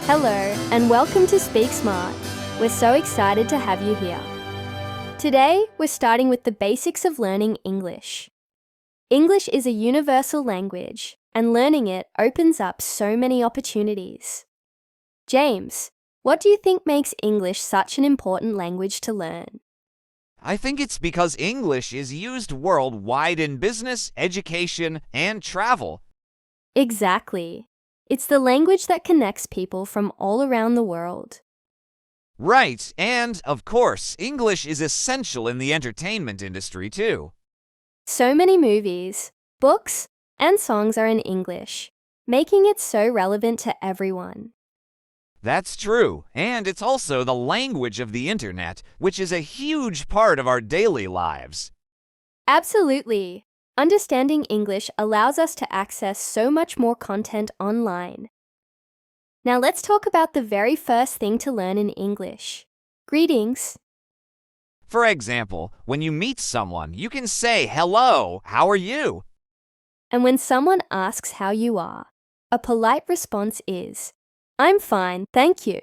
Hello, and welcome to Speak Smart. We're so excited to have you here. Today, we're starting with the basics of learning English. English is a universal language, and learning it opens up so many opportunities. James, what do you think makes English such an important language to learn? I think it's because English is used worldwide in business, education, and travel. Exactly. It's the language that connects people from all around the world. Right, and, of course, English is essential in the entertainment industry, too. So many movies, books, and songs are in English, making it so relevant to everyone. That's true, and it's also the language of the internet, which is a huge part of our daily lives. Absolutely. Understanding English allows us to access so much more content online. Now let's talk about the very first thing to learn in English. Greetings. For example, when you meet someone, you can say, "Hello, how are you?" And when someone asks how you are, a polite response is, "I'm fine, thank you."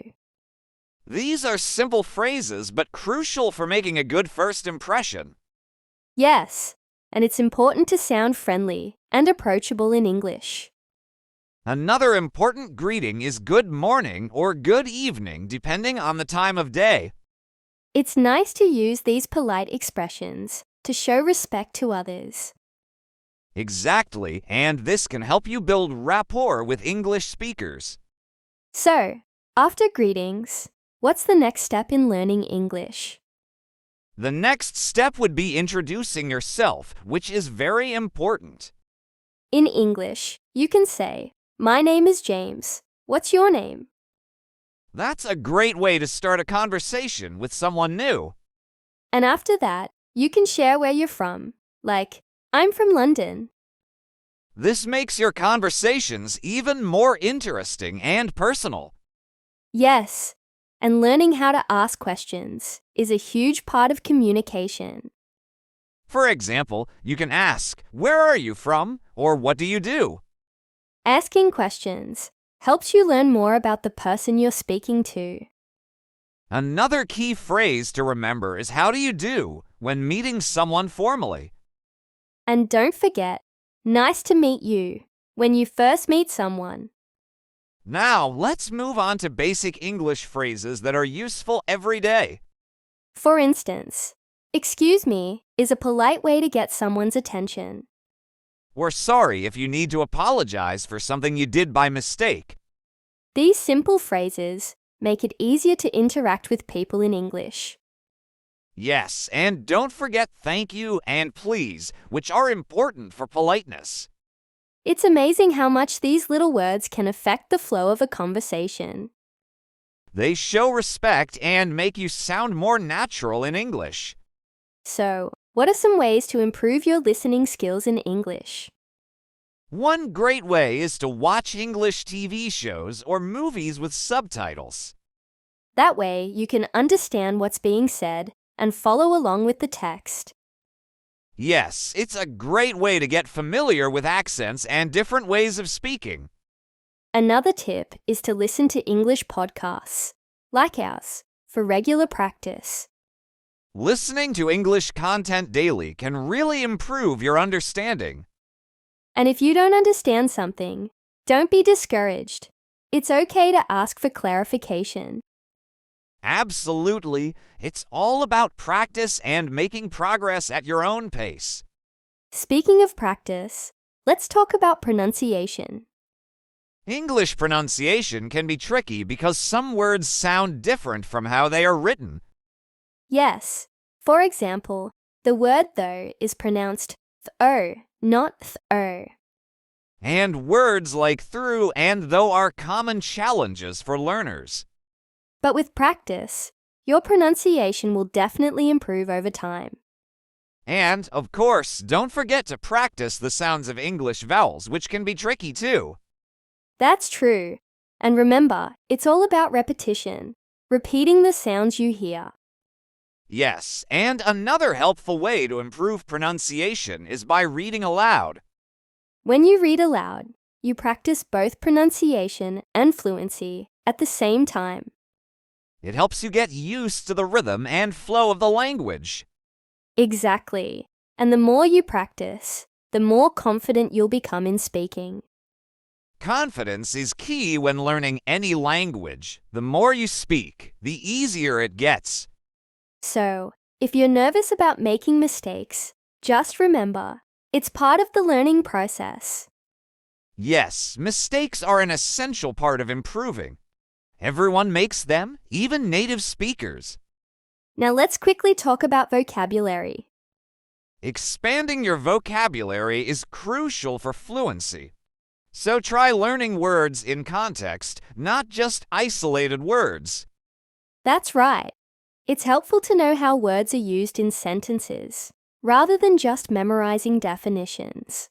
These are simple phrases, but crucial for making a good first impression. Yes, and it's important to sound friendly and approachable in English. Another important greeting is good morning or good evening, depending on the time of day. It's nice to use these polite expressions to show respect to others. Exactly, and this can help you build rapport with English speakers. So, after greetings, what's the next step in learning English? The next step would be introducing yourself, which is very important. In English, you can say, "My name is James. What's your name?" That's a great way to start a conversation with someone new. And after that, you can share where you're from, like, "I'm from London." This makes your conversations even more interesting and personal. Yes, and learning how to ask questions is a huge part of communication. For example, you can ask, "Where are you from?" or "What do you do?" Asking questions helps you learn more about the person you're speaking to. Another key phrase to remember is "How do you do?" when meeting someone formally. And don't forget, "Nice to meet you" when you first meet someone. Now, let's move on to basic English phrases that are useful every day. For instance, "Excuse me" is a polite way to get someone's attention. We're sorry if you need to apologize for something you did by mistake. These simple phrases make it easier to interact with people in English. Yes, and don't forget thank you and please, which are important for politeness. It's amazing how much these little words can affect the flow of a conversation. They show respect and make you sound more natural in English. So, what are some ways to improve your listening skills in English? One great way is to watch English TV shows or movies with subtitles. That way, you can understand what's being said and follow along with the text. Yes, it's a great way to get familiar with accents and different ways of speaking. Another tip is to listen to English podcasts, like ours, for regular practice. Listening to English content daily can really improve your understanding. And if you don't understand something, don't be discouraged. It's okay to ask for clarification. Absolutely, it's all about practice and making progress at your own pace. Speaking of practice, let's talk about pronunciation. English pronunciation can be tricky because some words sound different from how they are written. Yes, for example, the word though is pronounced th-o, not th-o. And words like through and though are common challenges for learners. But with practice, your pronunciation will definitely improve over time. And, of course, don't forget to practice the sounds of English vowels, which can be tricky too. That's true. And remember, it's all about repetition, repeating the sounds you hear. Yes, and another helpful way to improve pronunciation is by reading aloud. When you read aloud, you practice both pronunciation and fluency at the same time. It helps you get used to the rhythm and flow of the language. Exactly. And the more you practice, the more confident you'll become in speaking. Confidence is key when learning any language. The more you speak, the easier it gets. So, if you're nervous about making mistakes, just remember, it's part of the learning process. Yes, mistakes are an essential part of improving. Everyone makes them, even native speakers. Now let's quickly talk about vocabulary. Expanding your vocabulary is crucial for fluency. So try learning words in context, not just isolated words. That's right. It's helpful to know how words are used in sentences, rather than just memorizing definitions.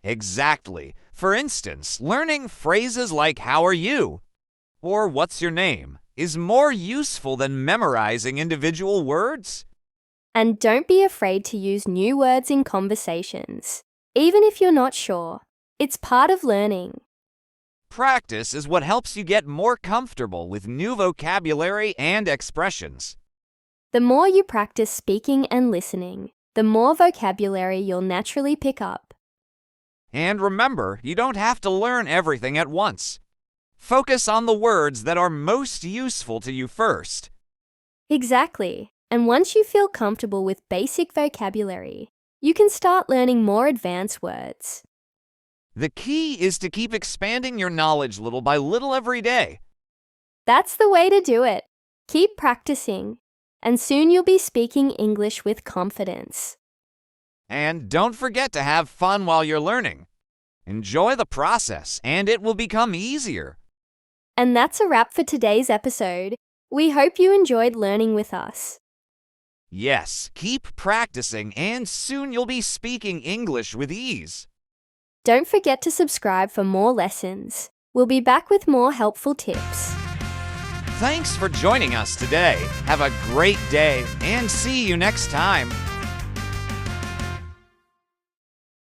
Exactly. For instance, learning phrases like "How are you?" or "What's your name?" is more useful than memorizing individual words. And don't be afraid to use new words in conversations, even if you're not sure. It's part of learning. Practice is what helps you get more comfortable with new vocabulary and expressions. The more you practice speaking and listening, the more vocabulary you'll naturally pick up. And remember, you don't have to learn everything at once. Focus on the words that are most useful to you first. Exactly. And once you feel comfortable with basic vocabulary, you can start learning more advanced words. The key is to keep expanding your knowledge little by little every day. That's the way to do it. Keep practicing, and soon you'll be speaking English with confidence. And don't forget to have fun while you're learning. Enjoy the process, and it will become easier. And that's a wrap for today's episode. We hope you enjoyed learning with us. Yes, keep practicing, and soon you'll be speaking English with ease. Don't forget to subscribe for more lessons. We'll be back with more helpful tips. Thanks for joining us today. Have a great day, and see you next time.